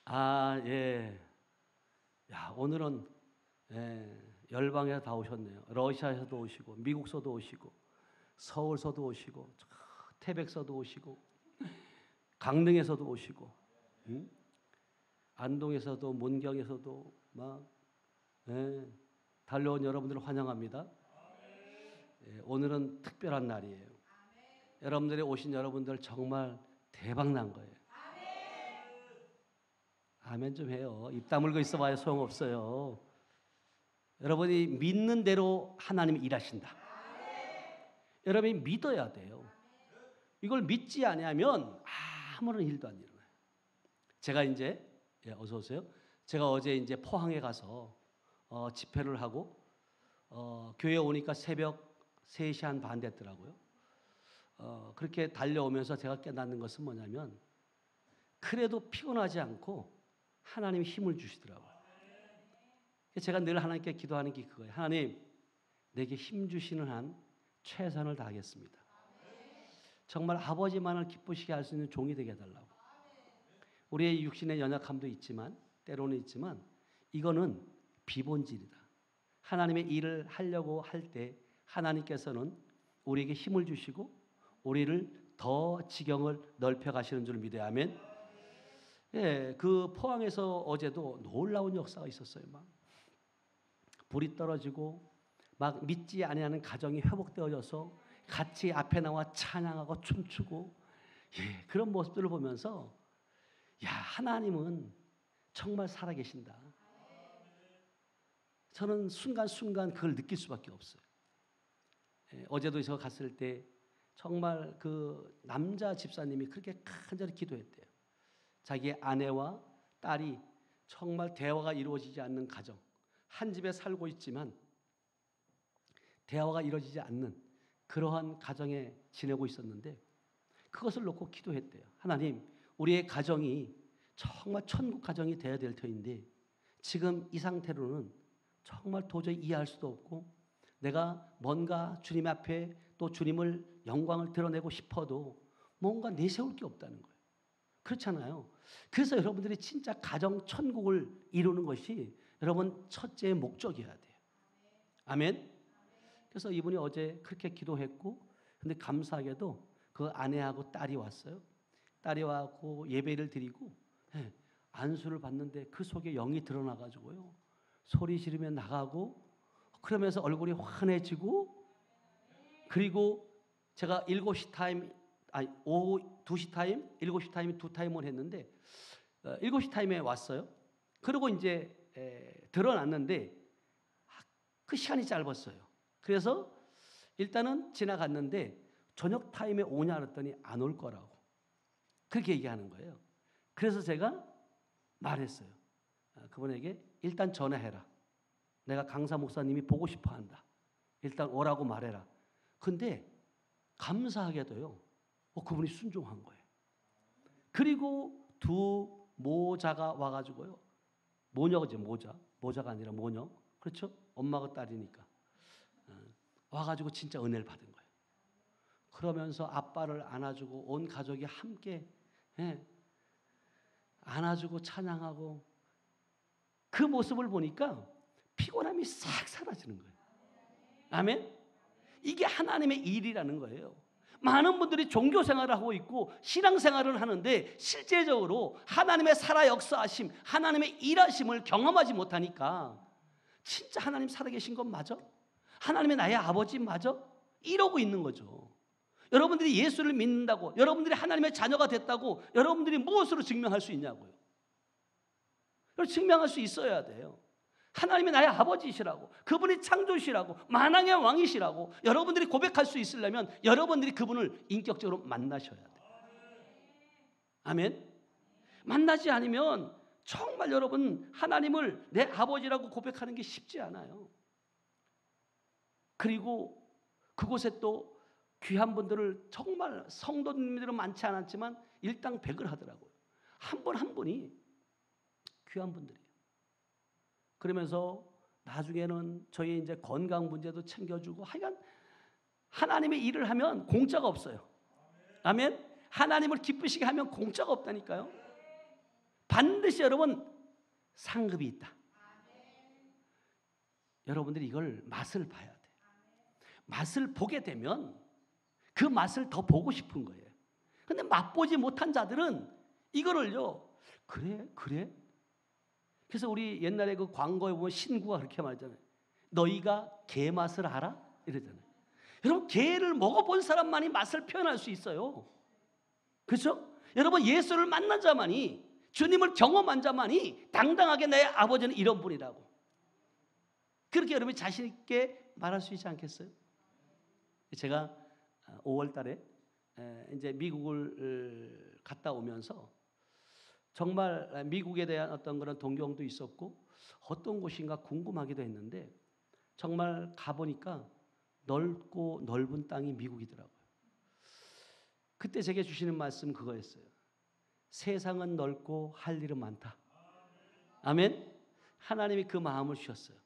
아, 예. 야, 오늘은 열방에 다 오셨네요. 러시아에서도 오시고, 미국서도 오시고, 서울서도 오시고, 태백서도 오시고, 강릉에서도 오시고, 응? 안동에서도, 문경에서도 막 달려온 여러분들을 환영합니다. 오늘은 특별한 날이에요. 여러분들이 오신 여러분들 정말 대박 난 거예요. 아멘 좀 해요. 입 다물고 있어봐야 소용없어요. 여러분이 믿는 대로 하나님이 일하신다. 여러분이 믿어야 돼요. 이걸 믿지 않으면 아무런 일도 안 일어나요. 제가 이제 어서 오세요. 제가 어제 이제 포항에 가서 집회를 하고 교회 오니까 새벽 3시 한 반 됐더라고요. 그렇게 달려오면서 제가 깨닫는 것은 뭐냐면 그래도 피곤하지 않고 하나님이 힘을 주시더라고요. 제가 늘 하나님께 기도하는 게 그거예요. 하나님, 내게 힘 주시는 한 최선을 다하겠습니다. 정말 아버지만을 기쁘시게 할 수 있는 종이 되게 해달라고. 우리의 육신의 연약함도 있지만 때로는 있지만 이거는 비본질이다. 하나님의 일을 하려고 할 때 하나님께서는 우리에게 힘을 주시고 우리를 더 지경을 넓혀 가시는 줄 믿어야. 아멘. 예, 그 포항에서 어제도 놀라운 역사가 있었어요. 막 불이 떨어지고 막 믿지 아니하는 가정이 회복되어져서 같이 앞에 나와 찬양하고 춤추고 그런 모습들을 보면서 야, 하나님은 정말 살아계신다. 저는 순간순간 그걸 느낄 수밖에 없어요. 어제도 저 갔을 때 정말 그 남자 집사님이 그렇게 간절히 기도했대요. 자기 아내와 딸이 정말 대화가 이루어지지 않는 가정, 한 집에 살고 있지만 대화가 이루어지지 않는 그러한 가정에 지내고 있었는데 그것을 놓고 기도했대요. 하나님, 우리의 가정이 정말 천국 가정이 되어야 될 터인데 지금 이 상태로는 정말 도저히 이해할 수도 없고 내가 뭔가 주님 앞에 또 주님을 영광을 드러내고 싶어도 뭔가 내세울 게 없다는 거예요. 그렇잖아요. 그래서 여러분들이 진짜 가정 천국을 이루는 것이 여러분 첫째 목적이어야 돼요. 아멘. 그래서 이분이 어제 그렇게 기도했고 근데 감사하게도 그 아내하고 딸이 왔어요. 딸이 와서 예배를 드리고 안수를 받는데 그 속에 영이 드러나가지고요. 소리 지르며 나가고 그러면서 얼굴이 환해지고 그리고 제가 7시 타임 오후 2시 타임 7시 타임 2타임을 했는데 7시 타임에 왔어요. 그리고 이제 드러났는데 그 시간이 짧았어요. 그래서 일단은 지나갔는데 저녁 타임에 오냐 그랬더니 안 올 거라고 그렇게 얘기하는 거예요. 그래서 제가 말했어요. 그분에게 일단 전화해라. 내가 강사 목사님이 보고 싶어 한다. 일단 오라고 말해라. 근데 감사하게도요. 그분이 순종한 거예요. 그리고 두 모자가 와가지고요. 모녀죠, 모자. 모자가 아니라 모녀. 그렇죠? 엄마가 딸이니까. 와가지고 진짜 은혜를 받은 거예요. 그러면서 아빠를 안아주고 온 가족이 함께 안아주고 찬양하고 그 모습을 보니까 피곤함이 싹 사라지는 거예요. 아멘? 이게 하나님의 일이라는 거예요. 많은 분들이 종교 생활을 하고 있고 신앙 생활을 하는데 실제적으로 하나님의 살아 역사하심, 하나님의 일하심을 경험하지 못하니까 진짜 하나님 살아계신 건 맞아? 하나님의 나의 아버지 맞아? 이러고 있는 거죠. 여러분들이 예수를 믿는다고, 여러분들이 하나님의 자녀가 됐다고 여러분들이 무엇으로 증명할 수 있냐고요. 그걸 증명할 수 있어야 돼요. 하나님이 나의 아버지시라고, 그분이 창조시라고, 만왕의 왕이시라고 여러분들이 고백할 수 있으려면 여러분들이 그분을 인격적으로 만나셔야 돼요. 아멘? 만나지 않으면 정말 여러분 하나님을 내 아버지라고 고백하는 게 쉽지 않아요. 그리고 그곳에 또 귀한 분들을 정말 성도님들은 많지 않았지만 일당백을 하더라고요. 한 분 한 분이 귀한 분들이에요. 그러면서 나중에는 저희 이제 건강 문제도 챙겨주고 하여간 하나님의 일을 하면 공짜가 없어요. 아멘? 하나님을 기쁘시게 하면 공짜가 없다니까요. 반드시 여러분 상급이 있다. 여러분들이 이걸 맛을 봐야 돼. 맛을 보게 되면 그 맛을 더 보고 싶은 거예요. 근데 맛보지 못한 자들은 이거를요, 그래? 그래서 우리 옛날에 그 광고에 보면 신구가 그렇게 말하잖아요. 너희가 게 맛을 알아? 이러잖아요. 여러분, 게를 먹어본 사람만이 맛을 표현할 수 있어요. 그렇죠? 여러분, 예수를 만난 자만이, 주님을 경험한 자만이 당당하게 내 아버지는 이런 분이라고, 그렇게 여러분이 자신 있게 말할 수 있지 않겠어요? 제가 5월 달에 이제 미국을 갔다 오면서 정말 미국에 대한 어떤 그런 동경도 있었고 어떤 곳인가 궁금하기도 했는데 정말 가보니까 넓고 넓은 땅이 미국이더라고요. 그때 제게 주시는 말씀 그거였어요. 세상은 넓고 할 일은 많다. 아멘. 하나님이 그 마음을 주셨어요.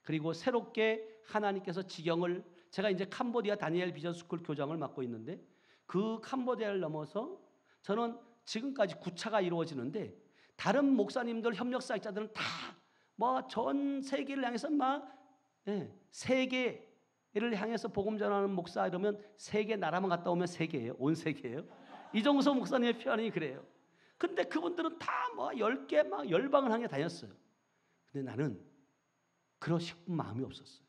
그리고 새롭게 하나님께서 지경을, 제가 이제 캄보디아 다니엘 비전 스쿨 교장을 맡고 있는데 그 캄보디아를 넘어서 저는 지금까지 구차가 이루어지는데 다른 목사님들, 협력사역자들은 다 뭐 전 세계를 향해서 막 세계를 향해서 복음 전하는 목사 이러면 세계 나라만 갔다 오면 세계예요. 온 세계예요. 이종서 목사님의 표현이 그래요. 근데 그분들은 다 뭐 10개 막 열방을 향해 다녔어요. 근데 나는 그런 싶은 마음이 없었어요.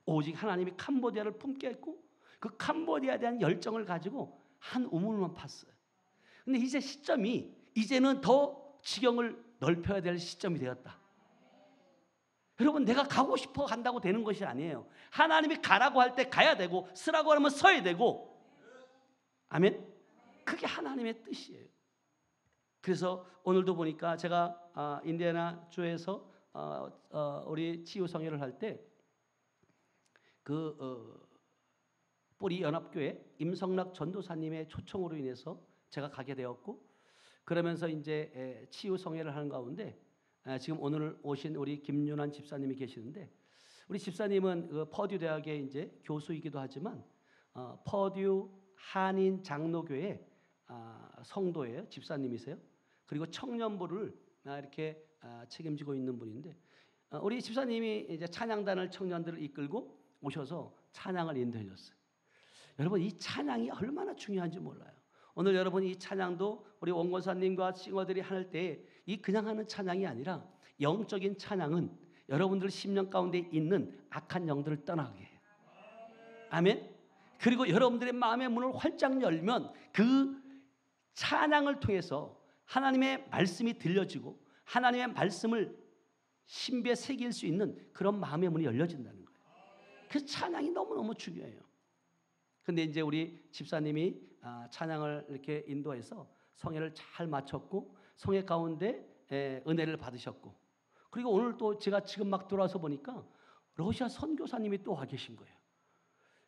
오직 하나님이 캄보디아를 품게 했고 그 캄보디아에 대한 열정을 가지고 한 우물만 팠어요. 근데 이제 시점이, 이제는 더 지경을 넓혀야 될 시점이 되었다. 여러분, 내가 가고 싶어 간다고 되는 것이 아니에요. 하나님이 가라고 할 때 가야 되고 서라고 하면 서야 되고. 아멘. 그게 하나님의 뜻이에요. 그래서 오늘도 보니까 제가 인디애나 주에서 우리 치유성회를 할 때 뿌리 연합교회 임성락 전도사님의 초청으로 인해서 제가 가게 되었고, 그러면서 이제 치유성회를 하는 가운데 지금 오늘 오신 우리 김윤환 집사님이 계시는데, 우리 집사님은 그 퍼듀 대학의 이제 교수이기도 하지만 퍼듀 한인 장로교회 성도예요. 집사님이세요. 그리고 청년부를 이렇게 책임지고 있는 분인데, 우리 집사님이 이제 찬양단을, 청년들을 이끌고 오셔서 찬양을 인도해 줬어요. 여러분, 이 찬양이 얼마나 중요한지 몰라요. 오늘 여러분 이 찬양도 우리 원권사님과 싱어들이 할 때 이 그냥 하는 찬양이 아니라 영적인 찬양은 여러분들 심령 가운데 있는 악한 영들을 떠나게 해요. 아멘. 그리고 여러분들의 마음의 문을 활짝 열면 그 찬양을 통해서 하나님의 말씀이 들려지고 하나님의 말씀을 신비에 새길 수 있는 그런 마음의 문이 열려진다는 거예요. 그래서 찬양이 너무너무 중요해요. 근데 이제 우리 집사님이 찬양을 이렇게 인도해서 성회를 잘 마쳤고 성회 가운데 은혜를 받으셨고, 그리고 오늘 또 제가 지금 막 돌아서 보니까 러시아 선교사님이 또 와 계신 거예요.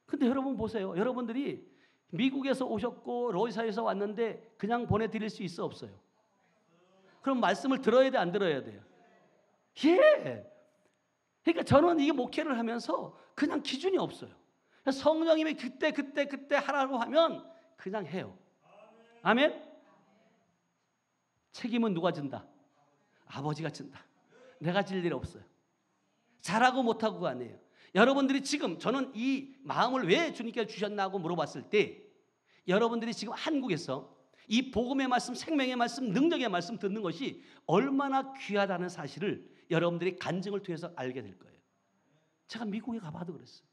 근데 여러분 보세요. 여러분들이 미국에서 오셨고 러시아에서 왔는데 그냥 보내드릴 수 있어 없어요? 그럼 말씀을 들어야 돼, 안 들어야 돼요? 예. 그러니까 저는 이게 목회를 하면서 그냥 기준이 없어요. 성령님이 그때 하라고 하면 그냥 해요. 아멘. 책임은 누가 진다? 아버지가 진다. 내가 질 일 없어요. 잘하고 못하고가 아니에요. 여러분들이 지금, 저는 이 마음을 왜 주님께 주셨나고 물어봤을 때 여러분들이 지금 한국에서 이 복음의 말씀, 생명의 말씀, 능력의 말씀 듣는 것이 얼마나 귀하다는 사실을 여러분들이 간증을 통해서 알게 될 거예요. 제가 미국에 가봐도 그랬어요.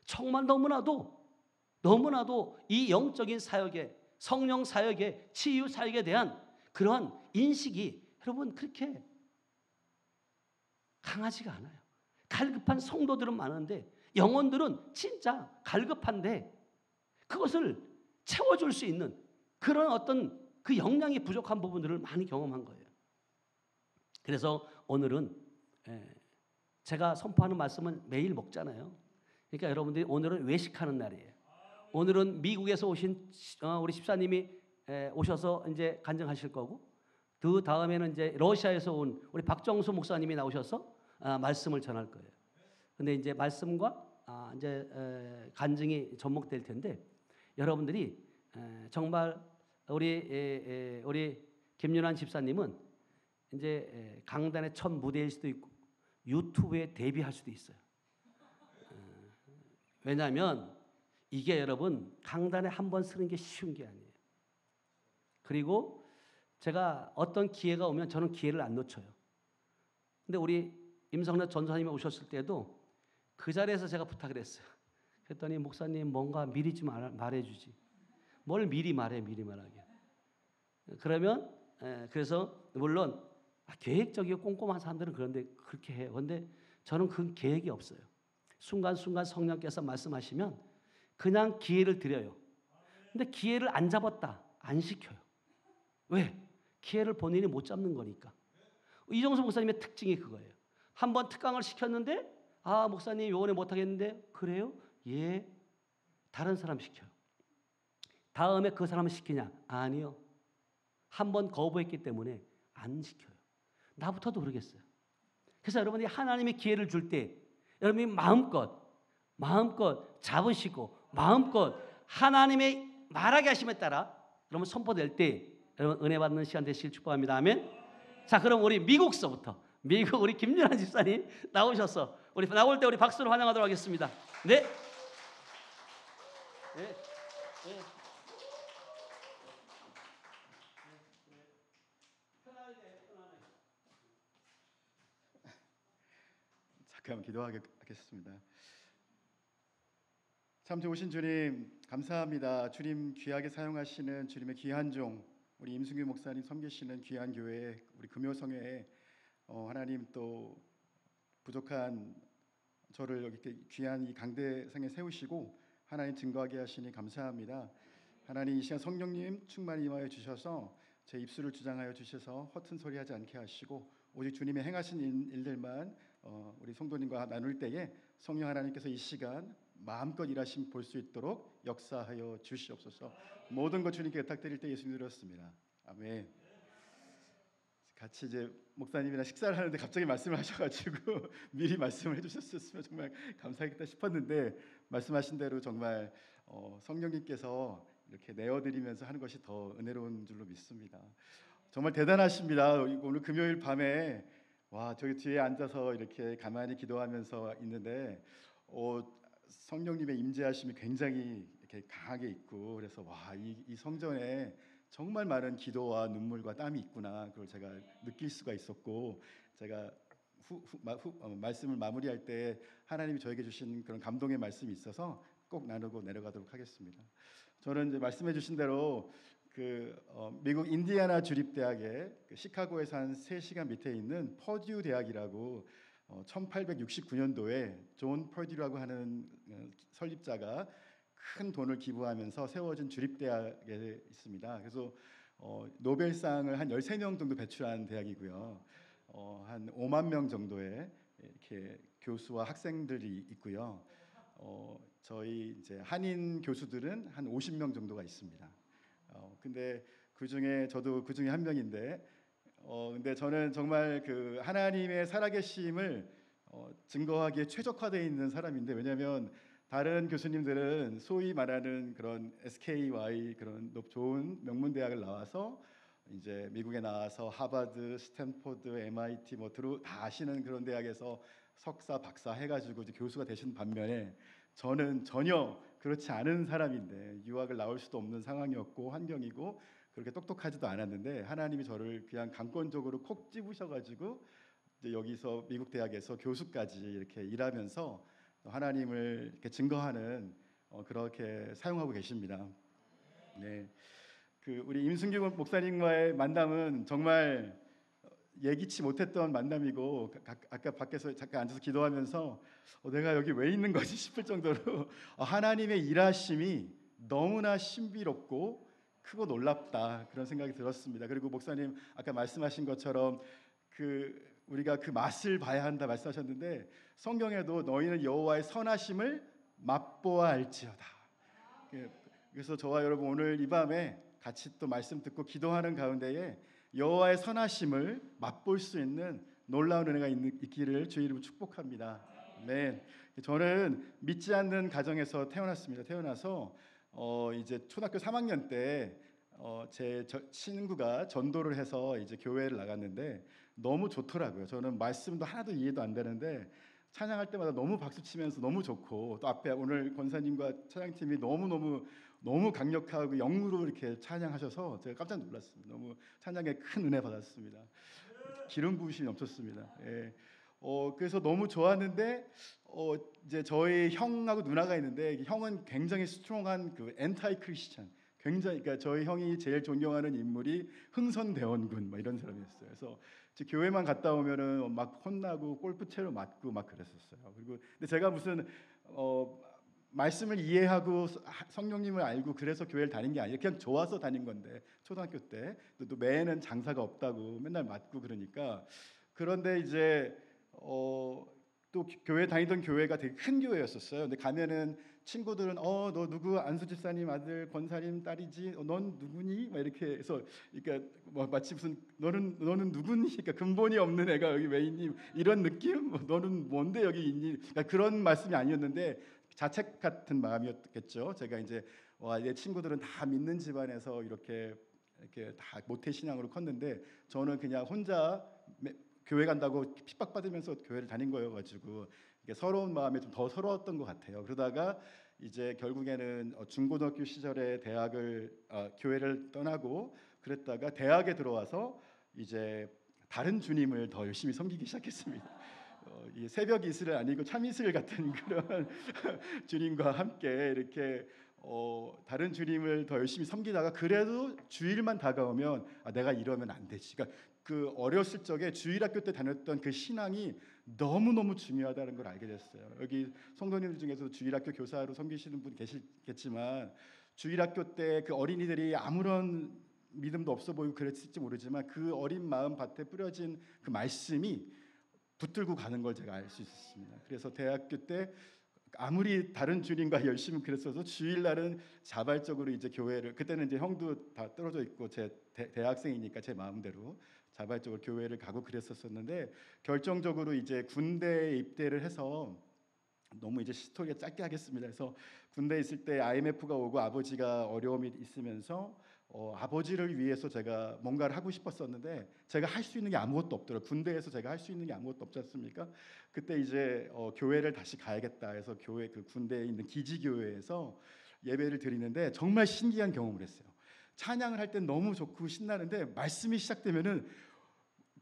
정말 너무나도 이 영적인 사역에, 성령 사역에, 치유 사역에 대한 그러한 인식이 여러분 그렇게 강하지가 않아요. 갈급한 성도들은 많은데 영혼들은 진짜 갈급한데 그것을 채워줄 수 있는 그런 어떤 그 역량이 부족한 부분들을 많이 경험한 거예요. 그래서 오늘은 제가 선포하는 말씀은 매일 먹잖아요. 그러니까 여러분들이 오늘은 외식하는 날이에요. 오늘은 미국에서 오신 우리 집사님이 오셔서 이제 간증하실 거고, 그 다음에는 이제 러시아에서 온 우리 박정수 목사님이 나오셔서 말씀을 전할 거예요. 근데 이제 말씀과 이제 간증이 접목될 텐데 여러분들이 정말 우리 김윤환 집사님은 이제 강단의 첫 무대일 수도 있고 유튜브에 데뷔할 수도 있어요. 왜냐하면 이게 여러분 강단에 한 번 서는 게 쉬운 게 아니에요. 그리고 제가 어떤 기회가 오면 저는 기회를 안 놓쳐요. 근데 우리 임성래 전사님이 오셨을 때도 그 자리에서 제가 부탁을 했어요. 그랬더니 목사님 뭔가 미리 좀 말해주지. 뭘 미리 말해, 미리 말하게. 그러면 그래서 물론 계획적이고 꼼꼼한 사람들은 그런데 그렇게 해요. 그런데 저는 그 계획이 없어요. 순간순간 성령께서 말씀하시면 그냥 기회를 드려요. 근데 기회를 안 잡았다, 안 시켜요. 왜? 기회를 본인이 못 잡는 거니까. 이정수 목사님의 특징이 그거예요. 한번 특강을 시켰는데 아 목사님 요번에 못하겠는데 그래요? 예. 다른 사람 시켜요. 다음에 그 사람을 시키냐? 아니요. 한번 거부했기 때문에 안 시켜요. 나부터도 그러겠어요. 그래서 여러분이 하나님의 기회를 줄 때 여러분이 마음껏 잡으시고 마음껏 하나님의 말하게 하심에 따라 여러분 선포될 때 여러분 은혜 받는 시간 되시길 축복합니다. 아멘. 자, 그럼 우리 미국서부터 미국 우리 김연아 집사님 나오셔서 우리 나올 때 우리 박수로 환영하도록 하겠습니다. 네. 네. 네. 잠깐 기도하겠습니다. 참 좋으신 주님 감사합니다. 주님 귀하게 사용하시는 주님의 귀한 종 우리 임승규 목사님 섬기시는 귀한 교회 우리 금요성회에 하나님 또 부족한 저를 여기 귀한 이 강대상에 세우시고 하나님 증거하게 하시니 감사합니다. 하나님 이 시간 성령님 충만히 임하여 주셔서 제 입술을 주장하여 주셔서 허튼 소리 하지 않게 하시고 오직 주님의 행하신 일들만 우리 성도님과 나눌 때에 성령 하나님께서 이 시간 마음껏 일하심 볼 수 있도록 역사하여 주시옵소서. 모든 것 주님께 부탁드릴 때 예수님 드렸습니다. 아멘. 같이 이제 목사님이랑 식사를 하는데 갑자기 말씀을 하셔가지고 미리 말씀을 해주셨으면 정말 감사하겠다 싶었는데 말씀하신 대로 정말 성령님께서 이렇게 내어드리면서 하는 것이 더 은혜로운 줄로 믿습니다. 정말 대단하십니다. 오늘 금요일 밤에 와 저기 뒤에 앉아서 이렇게 가만히 기도하면서 있는데 성령님의 임재하심이 굉장히 이렇게 강하게 있고 그래서 와 이 성전에 정말 많은 기도와 눈물과 땀이 있구나 그걸 제가 느낄 수가 있었고 제가 말씀을 마무리할 때 하나님이 저에게 주신 그런 감동의 말씀이 있어서 꼭 나누고 내려가도록 하겠습니다. 저는 이제 말씀해 주신 대로 미국 인디애나 주립대학의 시카고에서 한 3시간 밑에 있는 퍼듀 대학이라고 1869년도에 존 퍼듀라고 하는 설립자가 큰 돈을 기부하면서 세워진 주립대학에 있습니다. 그래서 노벨상을 한 13명 정도 배출한 대학이고요. 한 5만 명 정도의 이렇게 교수와 학생들이 있고요. 저희 이제 한인 교수들은 한 50명 정도가 있습니다. 근데 저도 그 중에 한 명인데 근데 저는 정말 그 하나님의 살아계심을 증거하기에 최적화되어 있는 사람인데 왜냐하면 다른 교수님들은 소위 말하는 그런 SKY 그런 좋은 명문 대학을 나와서 이제 미국에 나와서 하버드, 스탠포드, MIT 다 아시는 그런 대학에서 석사, 박사 해가지고 이제 교수가 되신 반면에 저는 전혀 그렇지 않은 사람인데 유학을 나올 수도 없는 상황이었고 환경이고 그렇게 똑똑하지도 않았는데 하나님이 저를 그냥 강권적으로 콕 집으셔가지고 이제 여기서 미국 대학에서 교수까지 이렇게 일하면서 하나님을 이렇게 증거하는 그렇게 사용하고 계십니다. 네, 우리 임승규 목사님과의 만남은 정말 예기치 못했던 만남이고 아까 밖에서 잠깐 앉아서 기도하면서 내가 여기 왜 있는 거지 싶을 정도로 하나님의 일하심이 너무나 신비롭고 크고 놀랍다 그런 생각이 들었습니다. 그리고 목사님 아까 말씀하신 것처럼 우리가 그 맛을 봐야 한다 말씀하셨는데 성경에도 너희는 여호와의 선하심을 맛보아 알지어다. 그래서 저와 여러분 오늘 이 밤에 같이 또 말씀 듣고 기도하는 가운데에 여호와의 선하심을 맛볼 수 있는 놀라운 은혜가 있기를 주의 이름으로 축복합니다. 네, 저는 믿지 않는 가정에서 태어났습니다. 태어나서 이제 초등학교 3학년 때 제 친구가 전도를 해서 이제 교회를 나갔는데 너무 좋더라고요. 저는 말씀도 하나도 이해도 안 되는데 찬양할 때마다 너무 박수 치면서 너무 좋고, 또 앞에 오늘 권사님과 찬양팀이 너무 강력하고 영으로 이렇게 찬양하셔서 제가 깜짝 놀랐습니다. 너무 찬양에 큰 은혜 받았습니다. 기름 부으심이 넘쳤습니다. 예. 그래서 너무 좋았는데 이제 저희 형하고 누나가 있는데, 형은 굉장히 스트롱한 그 엔타이 크리스찬, 굉장히, 그러니까 저희 형이 제일 존경하는 인물이 흥선대원군 뭐 이런 사람이었어요. 그래서 교회만 갔다 오면은 막 혼나고 골프채로 맞고 막 그랬었어요. 그리고 근데 제가 무슨 말씀을 이해하고 성령님을 알고 그래서 교회를 다닌 게 아니라 그냥 좋아서 다닌 건데, 초등학교 때 또 매해는 장사가 없다고 맨날 맞고 그러니까. 그런데 이제 또 교회 다니던 교회가 되게 큰 교회였었어요. 근데 가면은 친구들은 너 누구 안수 집사님 아들 권사님 딸이지? 넌 누구니? 막 이렇게 해서, 그러니까 뭐 마치 무슨 너는 누구니? 그러니까 근본이 없는 애가 여기 왜 있니? 이런 느낌? 너는 뭔데 여기 있니? 그러니까 그런 말씀이 아니었는데 자책 같은 마음이었겠죠. 제가 이제 내 친구들은 다 믿는 집안에서 이렇게 다 모태 신앙으로 컸는데 저는 그냥 혼자 교회 간다고 핍박받으면서 교회를 다닌 거여가지고 서러운 마음에 좀 더 서러웠던 것 같아요. 그러다가 이제 결국에는 중고등학교 시절에 교회를 떠나고 그랬다가 대학에 들어와서 이제 다른 주님을 더 열심히 섬기기 시작했습니다. 이 새벽 이슬은 아니고 참 이슬 같은 그런 주님과 함께 이렇게 다른 주님을 더 열심히 섬기다가, 그래도 주일만 다가오면 내가 이러면 안 되지. 그러니까 그 어렸을 적에 주일학교 때 다녔던 그 신앙이 너무너무 중요하다는 걸 알게 됐어요. 여기 성도님들 중에서 주일학교 교사로 섬기시는 분 계시겠지만, 주일학교 때 그 어린이들이 아무런 믿음도 없어 보이고 그랬을지 모르지만 그 어린 마음 밭에 뿌려진 그 말씀이 붙들고 가는 걸 제가 알 수 있었습니다. 그래서 대학교 때 아무리 다른 주님과 열심히 그랬어도 주일날은 자발적으로 이제 교회를, 그때는 이제 형도 다 떨어져 있고 제 대학생이니까 제 마음대로 자발적으로 교회를 가고 그랬었는데, 결정적으로 이제 군대에 입대를 해서, 너무 이제 스토리가 짧게 하겠습니다. 그래서 군대에 있을 때 IMF가 오고 아버지가 어려움이 있으면서 아버지를 위해서 제가 뭔가를 하고 싶었었는데 제가 할 수 있는 게 아무것도 없더라고요. 군대에서 제가 할 수 있는 게 아무것도 없지 않습니까? 그때 이제 교회를 다시 가야겠다 해서 그 군대에 있는 기지교회에서 예배를 드리는데 정말 신기한 경험을 했어요. 찬양을 할 땐 너무 좋고 신나는데 말씀이 시작되면은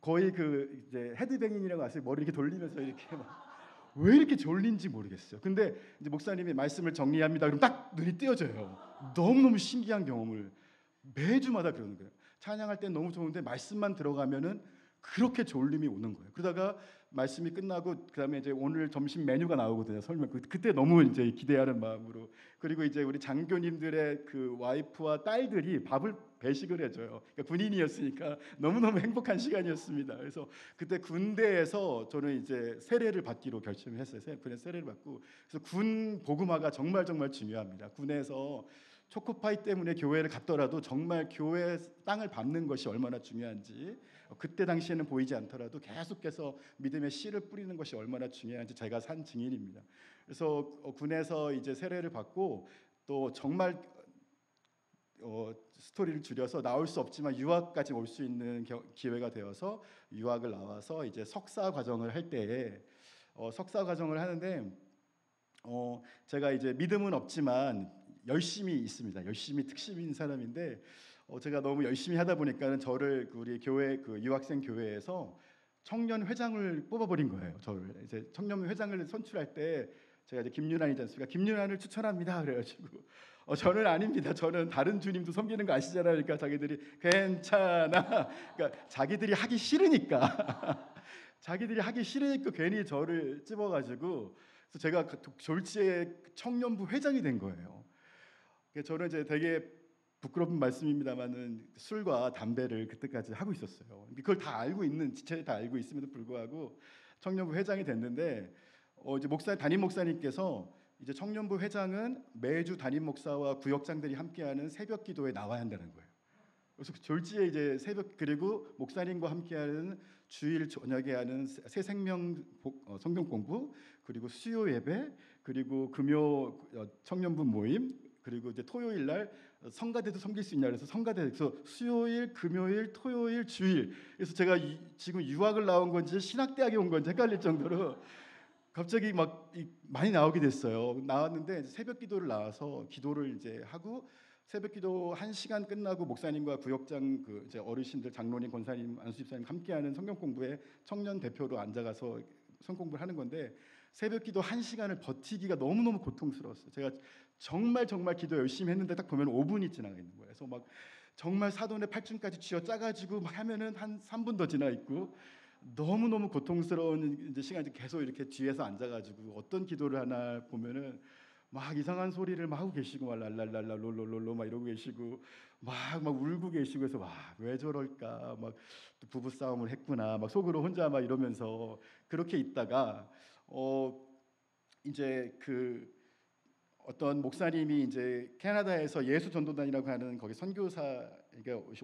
거의 그 이제 헤드뱅잉이라고 아세요? 머리 이렇게 돌리면서 이렇게 막 왜 이렇게 졸린지 모르겠어요. 근데 이제 목사님이 말씀을 정리합니다. 그럼 딱 눈이 띄어져요. 너무너무 신기한 경험을 매주마다 그러는 거예요. 찬양할 땐 너무 좋은데 말씀만 들어가면은 그렇게 졸림이 오는 거예요. 그러다가 말씀이 끝나고 그다음에 이제 오늘 점심 메뉴가 나오거든요. 설명. 그때 너무 이제 기대하는 마음으로. 그리고 이제 우리 장교님들의 그 와이프와 딸들이 밥을 배식을 해줘요. 그러니까 군인이었으니까 너무너무 행복한 시간이었습니다. 그래서 그때 군대에서 저는 이제 세례를 받기로 결심을 했어요. 군에 세례를 받고. 그래서 군 복음화가 정말 중요합니다. 군에서 초코파이 때문에 교회를 갔더라도 정말 교회 땅을 밟는 것이 얼마나 중요한지, 그때 당시에는 보이지 않더라도 계속해서 믿음의 씨를 뿌리는 것이 얼마나 중요한지 제가 산 증인입니다. 그래서 군에서 이제 세례를 받고, 또 정말 스토리를 줄여서 나올 수 없지만 유학까지 올 수 있는 기회가 되어서 유학을 나와서 이제 석사 과정을 할 때에 석사 과정을 하는데 제가 이제 믿음은 없지만 열심히 있습니다. 열심히 특심인 사람인데 제가 너무 열심히 하다 보니까는 저를 우리 교회 그 유학생 교회에서 청년 회장을 뽑아버린 거예요. 저를 이제 청년 회장을 선출할 때 제가 이제 김윤환이지 않습니까? 김윤환을 추천합니다. 그래가지고 저는 아닙니다. 저는 다른 주님도 섬기는 거 아시잖아요. 그러니까 자기들이 괜찮아. 그러니까 자기들이 하기 싫으니까 자기들이 하기 싫으니까 괜히 저를 찝어가지고, 그래서 제가 졸지에 청년부 회장이 된 거예요. 저는 이제 되게 부끄러운 말씀입니다만은 술과 담배를 그때까지 하고 있었어요. 그걸 다 알고 있는, 지체에 다 알고 있음에도 불구하고 청년부 회장이 됐는데 이제 담임 목사님께서 이제 청년부 회장은 매주 담임 목사와 구역장들이 함께하는 새벽 기도에 나와야 한다는 거예요. 그래서 졸지에 이제 새벽, 그리고 목사님과 함께하는 주일 저녁에 하는 새 생명 성경 공부, 그리고 수요 예배, 그리고 금요 청년부 모임, 그리고 이제 토요일 날 성가대도 섬길 수 있냐 그래서 성가대에서 수요일, 금요일, 토요일, 주일. 그래서 제가 지금 유학을 나온 건지 신학대학에 온 건지 헷갈릴 정도로 갑자기 막 많이 나오게 됐어요. 나왔는데 새벽 기도를 나와서 기도를 이제 하고 새벽 기도 1시간 끝나고 목사님과 구역장 그 이제 어르신들 장로님, 권사님, 안수집사님 함께하는 성경 공부에 청년 대표로 앉아가서 성경 공부를 하는 건데 새벽 기도 1시간을 버티기가 너무너무 고통스러웠어요. 제가 정말 기도 열심히 했는데 딱 보면 5분이 지나가 있는 거예요. 그래서 막 정말 사돈의 팔춤까지 쥐어 짜가지고 막 하면은 한 3분 더 지나 있고 너무너무 고통스러운 이제 시간이 계속 이렇게 뒤에서 앉아가지고 어떤 기도를 하나 보면은 막 이상한 소리를 막 하고 계시고 막 랄랄랄라 롤롤롤로 막 이러고 계시고 막 울고 계시고 해서 와 왜 저럴까 막 부부 싸움을 했구나 막 속으로 혼자 막 이러면서 그렇게 있다가 이제 그 어떤 목사님이 이제 캐나다에서 예수 전도단이라고 하는 거기 선교사가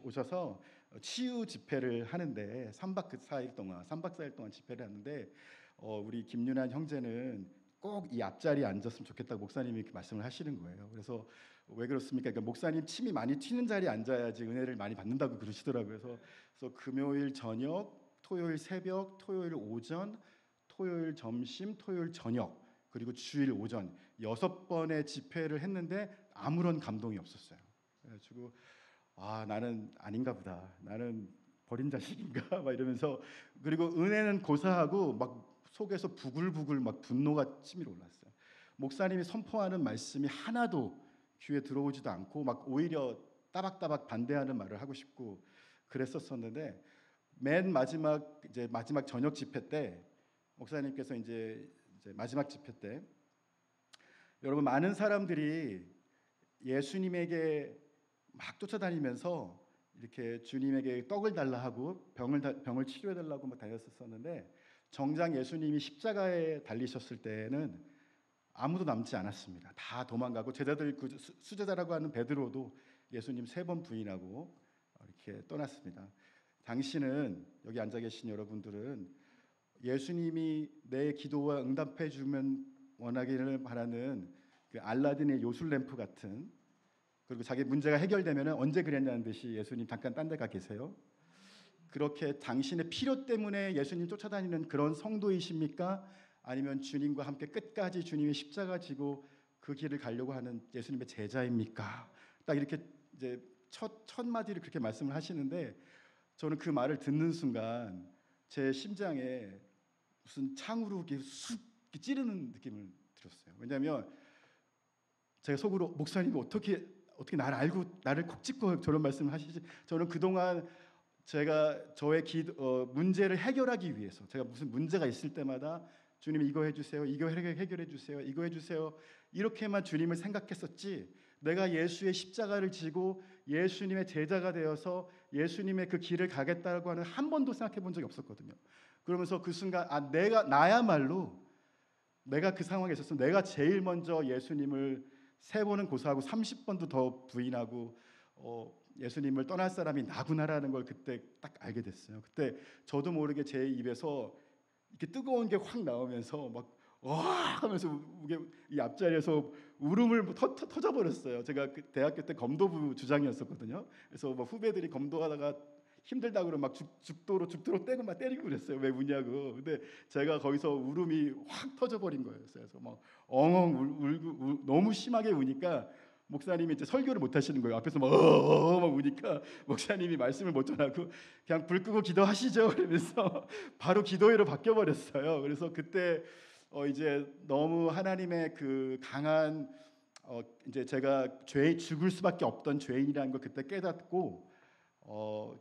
오셔서 치유 집회를 하는데 3박 4일 동안 집회를 하는데 우리 김윤환 형제는 꼭 이 앞자리에 앉았으면 좋겠다고 목사님이 이렇게 말씀을 하시는 거예요. 그래서 왜 그렇습니까? 그러니까 목사님 침이 많이 튀는 자리에 앉아야지 은혜를 많이 받는다고 그러시더라고요. 그래서 금요일 저녁, 토요일 새벽, 토요일 오전, 토요일 점심, 토요일 저녁 그리고 주일 오전 6번의 집회를 했는데 아무런 감동이 없었어요. 그래가지고 나는 아닌가 보다. 나는 버린 자식인가 막 이러면서 그리고 은혜는 고사하고 막 속에서 부글부글 막 분노가 치밀어 올랐어요. 목사님이 선포하는 말씀이 하나도 귀에 들어오지도 않고 막 오히려 따박따박 반대하는 말을 하고 싶고 그랬었었는데 맨 마지막 저녁 집회 때 목사님께서 이제 마지막 집회 때 여러분 많은 사람들이 예수님에게 막 쫓아다니면서 이렇게 주님에게 떡을 달라 하고 병을 치료해 달라고 막 다녔었는데 정작 예수님이 십자가에 달리셨을 때는 아무도 남지 않았습니다. 다 도망가고 제자들 그 수제자라고 하는 베드로도 예수님 3번 부인하고 이렇게 떠났습니다. 당신은 여기 앉아 계신 여러분들은 예수님이 내 기도와 응답해 주면 원하기를 바라는 그 알라딘의 요술램프 같은 그리고 자기 문제가 해결되면 언제 그랬냐는 듯이 예수님 잠깐 딴 데 가 계세요. 그렇게 당신의 필요 때문에 예수님 쫓아다니는 그런 성도이십니까? 아니면 주님과 함께 끝까지 주님의 십자가 지고 그 길을 가려고 하는 예수님의 제자입니까? 딱 이렇게 이제 첫 마디를 그렇게 말씀을 하시는데 저는 그 말을 듣는 순간 제 심장에 무슨 창으로 이렇게 쑥 찌르는 느낌을 들었어요. 왜냐하면 제가 속으로 목사님이 어떻게 나를 알고 나를 콕 찍고 저런 말씀을 하시지? 저는 그동안 제가 저의 문제를 해결하기 위해서 제가 무슨 문제가 있을 때마다 주님 이거 해주세요, 이거 해결해 주세요, 이거 해주세요 이렇게만 주님을 생각했었지 내가 예수의 십자가를 지고 예수님의 제자가 되어서 예수님의 그 길을 가겠다고 하는 한 번도 생각해 본 적이 없었거든요. 그러면서 그 순간 나야말로 내가 그 상황에 있었으면 내가 제일 먼저 예수님을 3번은 고사하고 30번도 더 부인하고 예수님을 떠날 사람이 나구나라는 걸 그때 딱 알게 됐어요. 그때 저도 모르게 제 입에서 이렇게 뜨거운 게 확 나오면서 막 와 하면서 이 앞자리에서 울음을 터져버렸어요. 제가 그 대학교 때 검도부 주장이었었거든요. 그래서 막 후배들이 검도하다가 힘들다 그러면 막 죽도로 떼고 막 때리고 그랬어요. 왜 우냐고. 근데 제가 거기서 울음이 확 터져버린 거예요. 그래서 막 엉엉 울고 너무 심하게 우니까 목사님이 이제 설교를 못 하시는 거예요. 앞에서 막 우니까 목사님이 말씀을 못 전하고 그냥 불 끄고 기도하시죠. 그러면서 바로 기도회로 바뀌어 버렸어요. 그래서 그때 이제 너무 하나님의 그 강한 이제 제가 죽을 수밖에 없던 죄인이라는 걸 그때 깨닫고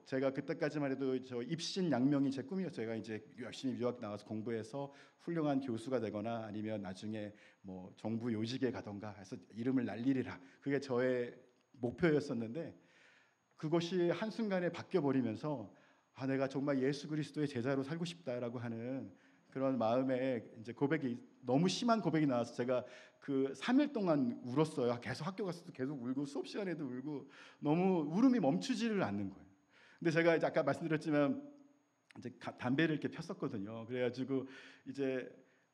제가 그때까지만 해도 저 입신 양명이 제 꿈이었어요. 제가 이제 열심히 유학 나와서 공부해서 훌륭한 교수가 되거나 아니면 나중에 뭐 정부 요직에 가던가 해서 이름을 날리리라. 그게 저의 목표였었는데 그것이 한순간에 바뀌어 버리면서 내가 정말 예수 그리스도의 제자로 살고 싶다라고 하는 그런 마음에 이제 고백이 너무 심한 고백이 나와서 제가 그 3일 동안 울었어요. 계속 학교 가서도 계속 울고 수업 시간에도 울고 너무 울음이 멈추지를 않는 거예요. 근데 제가 이제 아까 말씀드렸지만 이제 담배를 이렇게 폈었거든요. 그래가지고 이제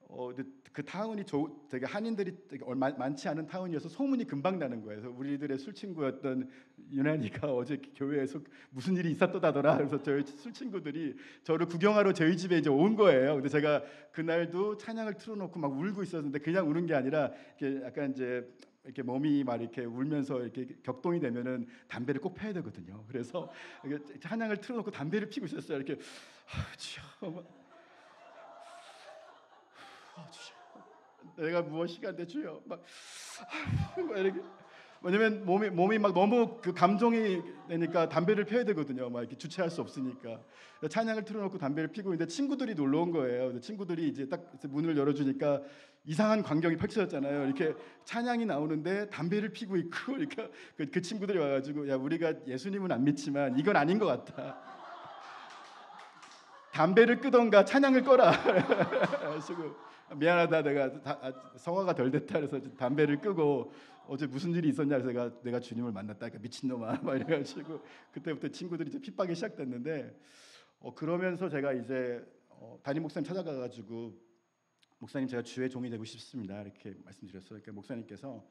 근데 그 타운이 되게 한인들이 되게 많지 않은 타운이어서 소문이 금방 나는 거예요. 그래서 우리들의 술 친구였던 유난이가 어제 교회에서 무슨 일이 있었다더라. 그래서 저희 술 친구들이 저를 구경하러 저희 집에 이제 온 거예요. 근데 제가 그날도 찬양을 틀어놓고 막 울고 있었는데 그냥 우는 게 아니라 이렇게 약간 이제 이렇게 몸이 막 이렇게 울면서 이렇게 격동이 되면은 담배를 꼭 펴야 되거든요. 그래서 이렇게 찬양을 틀어놓고 담배를 피고 있었어요. 이렇게 주여, 주여. 내가 무엇이 간데 주여 막 이렇게 왜냐면 몸이 막 너무 그 감정이 되니까 담배를 펴야 되거든요. 막 이렇게 주체할 수 없으니까 찬양을 틀어놓고 담배를 피고 있는데 친구들이 놀러 온 거예요. 근데 친구들이 이제 딱 문을 열어주니까 이상한 광경이 펼쳐졌잖아요. 이렇게 찬양이 나오는데 담배를 피고 있고, 그러니까 그 친구들이 와가지고 야 우리가 예수님은 안 믿지만 이건 아닌 것 같다. 담배를 끄던가 찬양을 꺼라. 그래서 미안하다 내가 성화가 덜 됐다 그래서 담배를 끄고 어제 무슨 일이 있었냐 그래서 내가 주님을 만났다 그러니까 미친놈아 막 이래가지고 그때부터 친구들이 이제 핍박이 시작됐는데 그러면서 제가 이제 담임 목사님 찾아가가지고 목사님 제가 주의 종이 되고 싶습니다 이렇게 말씀드렸어요. 그러니까 목사님께서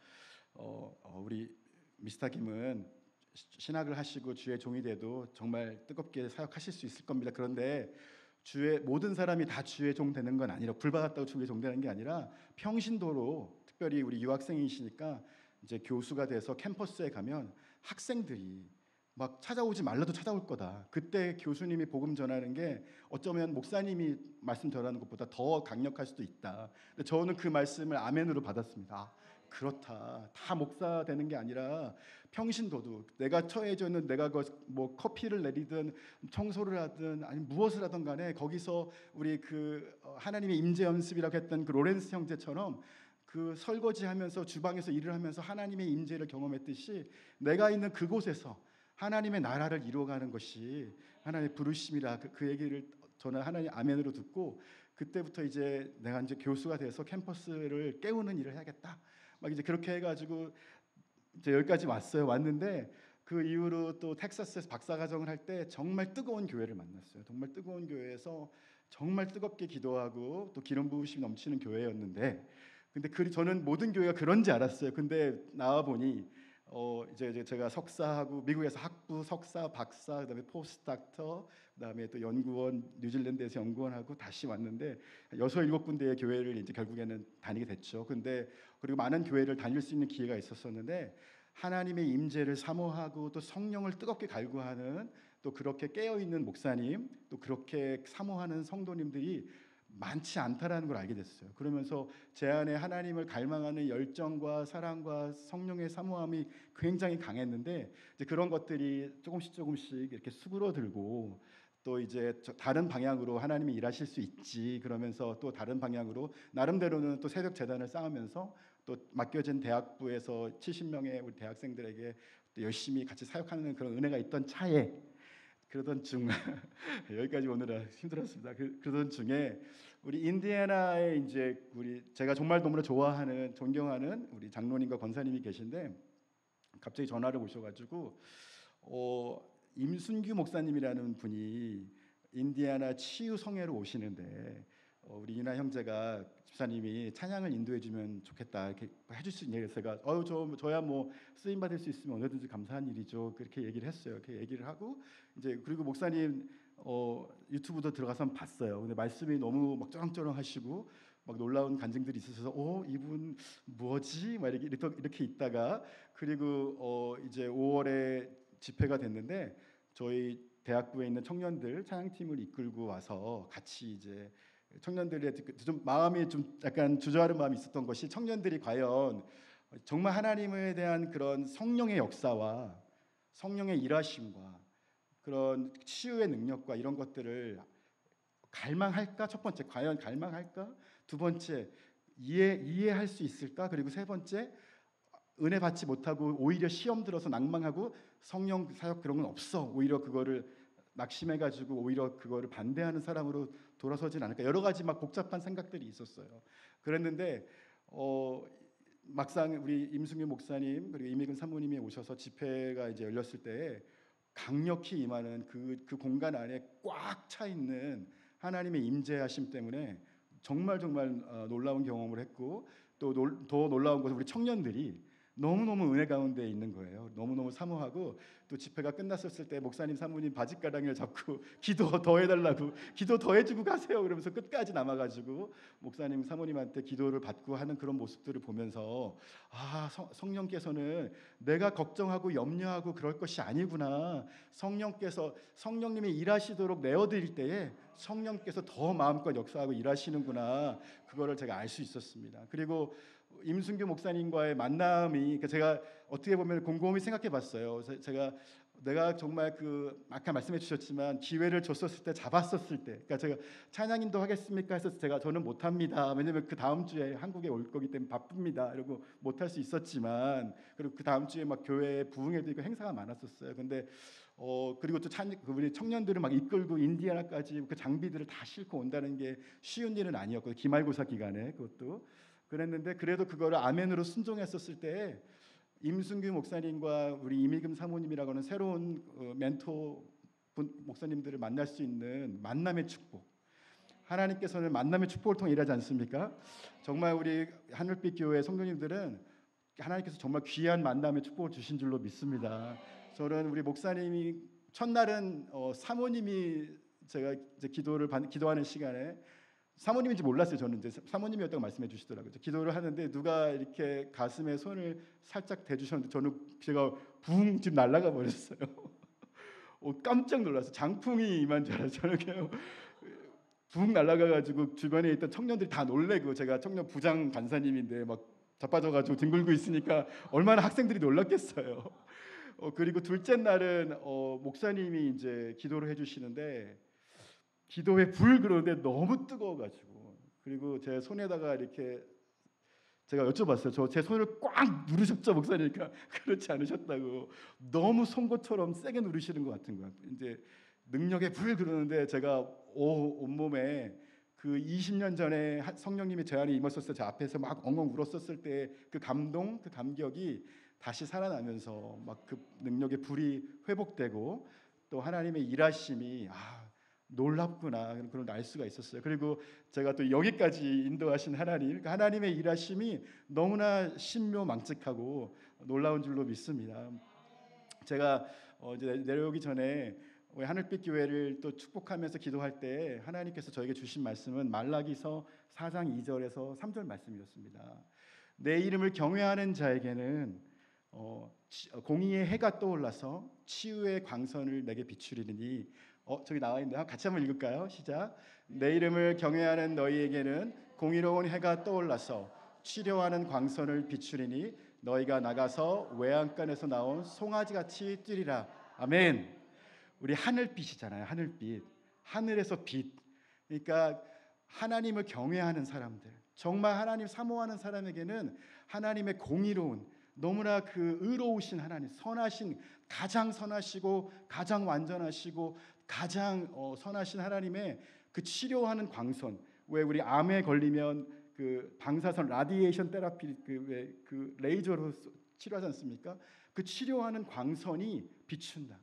우리 미스터 김은 신학을 하시고 주의 종이 돼도 정말 뜨겁게 사역하실 수 있을 겁니다. 그런데 주의 모든 사람이 다 주의 종 되는 건 아니라 불 받았다고 주의 종 되는 게 아니라 평신도로 특별히 우리 유학생이시니까 이제 교수가 돼서 캠퍼스에 가면 학생들이 막 찾아오지 말라도 찾아올 거다. 그때 교수님이 복음 전하는 게 어쩌면 목사님이 말씀 전하는 것보다 더 강력할 수도 있다. 근데 저는 그 말씀을 아멘으로 받았습니다. 그렇다. 다 목사 되는 게 아니라 평신도도 내가 처해져 있는 내가 뭐 커피를 내리든 청소를 하든 아니 무엇을 하든 간에 거기서 우리 그 하나님의 임재 연습이라고 했던 그 로렌스 형제처럼 그 설거지하면서 주방에서 일을 하면서 하나님의 임재를 경험했듯이 내가 있는 그곳에서 하나님의 나라를 이루어가는 것이 하나님의 부르심이라 그 얘기를 저는 하나님 아멘으로 듣고 그때부터 이제 내가 이제 교수가 돼서 캠퍼스를 깨우는 일을 해야겠다. 막 이제 그렇게 해가지고 이제 여기까지 왔는데 그 이후로 또 텍사스에서 박사과정을 할 때 정말 뜨거운 교회를 만났어요. 정말 뜨거운 교회에서 정말 뜨겁게 기도하고 또 기름 부으심이 넘치는 교회였는데 근데 저는 모든 교회가 그런지 알았어요. 근데 나와 보니 이제 제가 석사하고 미국에서 학부, 석사, 박사, 그다음에 포스닥터, 그다음에 또 연구원 뉴질랜드에서 연구원하고 다시 왔는데 6-7군데의 교회를 이제 결국에는 다니게 됐죠. 근데 그리고 많은 교회를 다닐 수 있는 기회가 있었었는데 하나님의 임재를 사모하고 또 성령을 뜨겁게 갈구하는 또 그렇게 깨어 있는 목사님, 또 그렇게 사모하는 성도님들이 많지 않다라는 걸 알게 됐어요. 그러면서 제 안에 하나님을 갈망하는 열정과 사랑과 성령의 사모함이 굉장히 강했는데 이제 그런 것들이 조금씩 이렇게 수그러들고 또 이제 다른 방향으로 하나님이 일하실 수 있지 그러면서 또 다른 방향으로 나름대로는 또 새벽 재단을 쌓으면서 또 맡겨진 대학부에서 70명의 우리 대학생들에게 또 열심히 같이 사역하는 그런 은혜가 있던 차에 그러던 중 여기까지 오느라 힘들었습니다. 그러던 중에 우리 인디애나에 이제 제가 정말 너무나 좋아하는 존경하는 우리 장로님과 권사님이 계신데 갑자기 전화를 오셔가지고 임순규 목사님이라는 분이 인디애나 치유 성회로 오시는데 우리 이나 형제가 집사님이 찬양을 인도해주면 좋겠다 이렇게 해줄 수 있냐 그래서 제가 저야 뭐 쓰임 받을 수 있으면 언제든지 감사한 일이죠 그렇게 얘기를 했어요. 그렇게 얘기를 하고 이제 그리고 목사님 유튜브도 들어가서 한번 봤어요. 근데 말씀이 너무 막 쩌렁쩌렁하시고 막 놀라운 간증들이 있으셔서 이분 뭐지 막 이렇게 있다가 그리고 이제 5월에 집회가 됐는데 저희 대학부에 있는 청년들 찬양팀을 이끌고 와서 같이 이제 청년들의 좀 마음이 좀 약간 주저하는 마음이 있었던 것이 청년들이 과연 정말 하나님에 대한 그런 성령의 역사와 성령의 일하심과 그런 치유의 능력과 이런 것들을 갈망할까? 첫 번째, 과연 갈망할까? 두 번째, 이해할 수 있을까? 그리고 세 번째, 은혜 받지 못하고 오히려 시험 들어서 낭망하고 성령 사역 그런 건 없어. 오히려 그거를 낙심해가지고 오히려 그거를 반대하는 사람으로 돌아서진 않을까. 여러 가지 막 복잡한 생각들이 있었어요. 그랬는데 막상 우리 임승규 목사님 그리고 이미근 사모님이 오셔서 집회가 이제 열렸을 때 강력히 임하는 그 공간 안에 꽉 차 있는 하나님의 임재하심 때문에 정말 놀라운 경험을 했고 또 더 놀라운 것은 우리 청년들이 너무너무 은혜 가운데 있는 거예요. 너무너무 사모하고 또 집회가 끝났었을 때 목사님 사모님 바짓가랑이를 잡고 기도 더 해달라고 기도 더 해주고 가세요 그러면서 끝까지 남아가지고 목사님 사모님한테 기도를 받고 하는 그런 모습들을 보면서 성령께서는 내가 걱정하고 염려하고 그럴 것이 아니구나. 성령님이 일하시도록 내어드릴 때에 성령께서 더 마음껏 역사하고 일하시는구나. 그거를 제가 알 수 있었습니다. 그리고 임순규 목사님과의 만남이 제가 어떻게 보면 곰곰이 생각해봤어요. 내가 정말 아까 말씀해 주셨지만 기회를 줬었을 때 잡았었을 때, 그러니까 제가 찬양인도 하겠습니까 해서 저는 못합니다. 왜냐면 그 다음 주에 한국에 올 거기 때문에 바쁩니다. 이러고 못할 수 있었지만 그리고 그 다음 주에 막 교회에 부흥회도 있고 행사가 많았었어요. 근데 그리고 또 우리 청년들을 막 이끌고 인디애나까지 그 장비들을 다 싣고 온다는 게 쉬운 일은 아니었고 기말고사 기간에 그것도 그랬는데 그래도 그거를 아멘으로 순종했었을 때 임순규 목사님과 우리 이미금 사모님이라고 하는 새로운 멘토 목사님들을 만날 수 있는 만남의 축복. 하나님께서는 만남의 축복을 통해 일하지 않습니까? 정말 우리 하늘빛 교회 성도님들은 하나님께서 정말 귀한 만남의 축복을 주신 줄로 믿습니다. 저는 우리 목사님이 첫날은 사모님이 제가 이제 기도하는 시간에 사모님인지 몰랐어요. 저는 이제 사모님이었다고 말씀해 주시더라고요. 기도를 하는데 누가 이렇게 가슴에 손을 살짝 대주셨는데 제가 붕 지금 날아가 버렸어요. 깜짝 놀랐어요. 장풍이 임한 줄 알았어요. 저는 그냥 붕 날아가가지고 주변에 있던 청년들이 다 놀래고 제가 청년 부장 간사님인데 막 자빠져가지고 뒹굴고 있으니까 얼마나 학생들이 놀랐겠어요. 그리고 둘째 날은 목사님이 이제 기도를 해주시는데 기도에 불 그러는데 너무 뜨거워가지고 그리고 제 손에다가 이렇게 제가 여쭤봤어요. 제 손을 꽉 누르셨죠 목사님이니까 그렇지 않으셨다고 너무 송곳처럼 세게 누르시는 것 같은 거예요. 이제 능력의 불 그러는데 제가 온몸에 그 20년 전에 성령님이 제 안에 임했었을 때 제 앞에서 막 엉엉 울었었을 때 그 감동, 그 감격이 다시 살아나면서 막 그 능력의 불이 회복되고 또 하나님의 일하심이 놀랍구나 그런 걸 알 수가 있었어요. 그리고 제가 또 여기까지 인도하신 하나님의 일하심이 너무나 신묘망측하고 놀라운 줄로 믿습니다. 제가 이제 내려오기 전에 우리 하늘빛 교회를 또 축복하면서 기도할 때 하나님께서 저에게 주신 말씀은 말라기서 4장 2절에서 3절 말씀이었습니다. 내 이름을 경외하는 자에게는 공의의 해가 떠올라서 치유의 광선을 내게 비추리니 저기 나와 있는데 같이 한번 읽을까요? 시작. 내 이름을 경외하는 너희에게는 공의로운 해가 떠올라서 치료하는 광선을 비추리니 너희가 나가서 외양간에서 나온 송아지같이 뛰리라. 아멘. 우리 하늘빛이잖아요. 하늘빛. 하늘에서 빛. 그러니까 하나님을 경외하는 사람들, 정말 하나님 사모하는 사람에게는 하나님의 공의로운 너무나 의로우신 하나님, 선하신 가장 선하시고 가장 완전하시고 가장 선하신 하나님의 그 치료하는 광선. 왜 우리 암에 걸리면 그 방사선 라디에이션 테라피 그 레이저로 치료하지 않습니까? 그 치료하는 광선이 비춘다.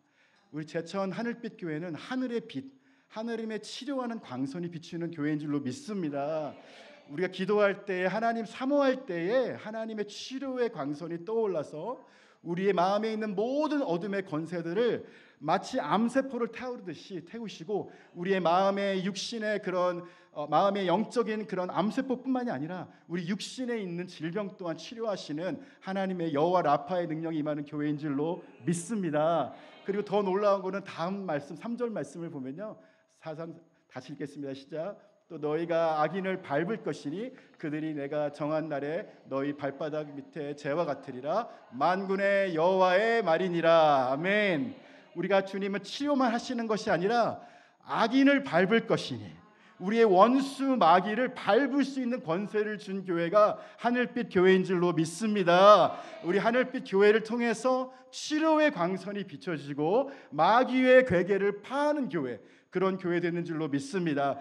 우리 제천 하늘빛 교회는 하늘의 빛, 하나님의 치료하는 광선이 비추는 교회인 줄로 믿습니다. 우리가 기도할 때 하나님 사모할 때에 하나님의 치료의 광선이 떠올라서 우리의 마음에 있는 모든 어둠의 권세들을 마치 암세포를 태우시고 우리의 마음의 육신의 그런 마음의 영적인 그런 암세포뿐만이 아니라 우리 육신에 있는 질병 또한 치료하시는 하나님의 여호와 라파의 능력이 임하는 교회인 줄로 믿습니다. 그리고 더 놀라운 거는 다음 말씀 3절 말씀을 보면요. 다시 읽겠습니다. 시작. 또 너희가 악인을 밟을 것이니 그들이 내가 정한 날에 너희 발바닥 밑에 재와 같으리라. 만군의 여호와의 말이니라. 아멘. 우리가 주님은 치료만 하시는 것이 아니라 악인을 밟을 것이니 우리의 원수 마귀를 밟을 수 있는 권세를 준 교회가 하늘빛 교회인 줄로 믿습니다. 우리 하늘빛 교회를 통해서 치료의 광선이 비춰지고 마귀의 괴계를 파하는 교회, 그런 교회 되는 줄로 믿습니다.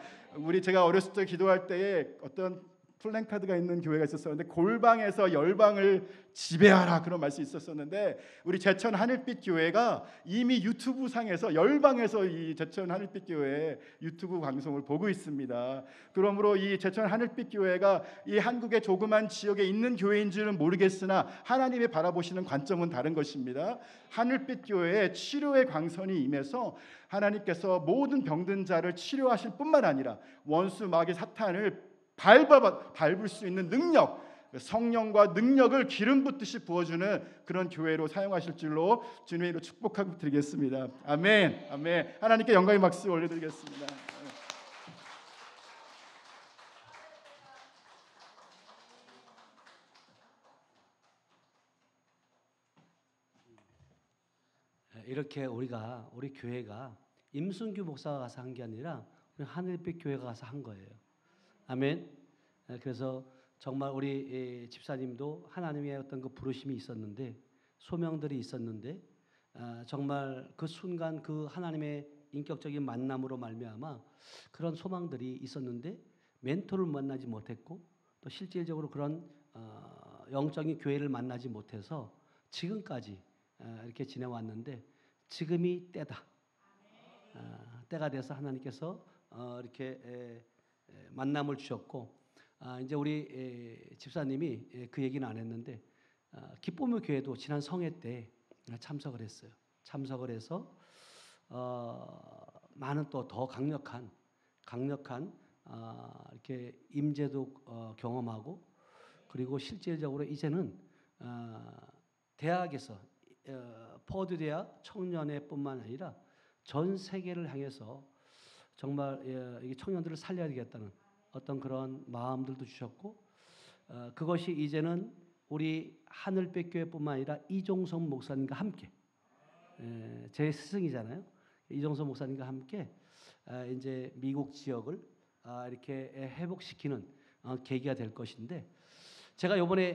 제가 어렸을 때 기도할 때에 어떤 플랜카드가 있는 교회가 있었었는데 골방에서 열방을 지배하라 그런 말씀이 있었었는데 우리 제천 하늘빛 교회가 이미 유튜브 상에서 열방에서 이 제천 하늘빛 교회 유튜브 방송을 보고 있습니다. 그러므로 이 제천 하늘빛 교회가 이 한국의 조그만 지역에 있는 교회인 줄은 모르겠으나 하나님이 바라보시는 관점은 다른 것입니다. 하늘빛 교회에 치료의 광선이 임해서 하나님께서 모든 병든 자를 치료하실 뿐만 아니라 원수 마귀 사탄을 밟을 수 있는 능력, 성령과 능력을 기름 붓듯이 부어주는 그런 교회로 사용하실 줄로 주님의 이름으로 축복하고 드리겠습니다. 아멘. 아멘. 하나님께 영광의 박수 올려드리겠습니다. 이렇게 우리 교회가 임순규 목사가 가서 한 게 아니라 우리 하늘빛 교회가 가서 한 거예요. 아멘. 그래서 정말 우리 집사님도 하나님의 어떤 그 부르심이 있었는데 소명들이 있었는데 정말 그 순간 그 하나님의 인격적인 만남으로 말미암아 그런 소망들이 있었는데 멘토를 만나지 못했고 또 실질적으로 그런 영적인 교회를 만나지 못해서 지금까지 이렇게 지내왔는데 지금이 때다. 때가 돼서 하나님께서 이렇게 만남을 주셨고 이제 우리 집사님이 그 얘기는 안 했는데 기쁨의 교회도 지난 성회 때 참석을 했어요. 참석을 해서 많은 또 더 강력한 이렇게 임재도 경험하고 그리고 실질적으로 이제는 대학에서 포드 대학 청년회뿐만 아니라 전 세계를 향해서 정말 이 청년들을 살려야 되겠다는 어떤 그런 마음들도 주셨고 그것이 이제는 우리 하늘빛 교회뿐만 아니라 이종성 목사님과 함께 제 스승이잖아요. 이종성 목사님과 함께 이제 미국 지역을 이렇게 회복시키는 계기가 될 것인데 제가 이번에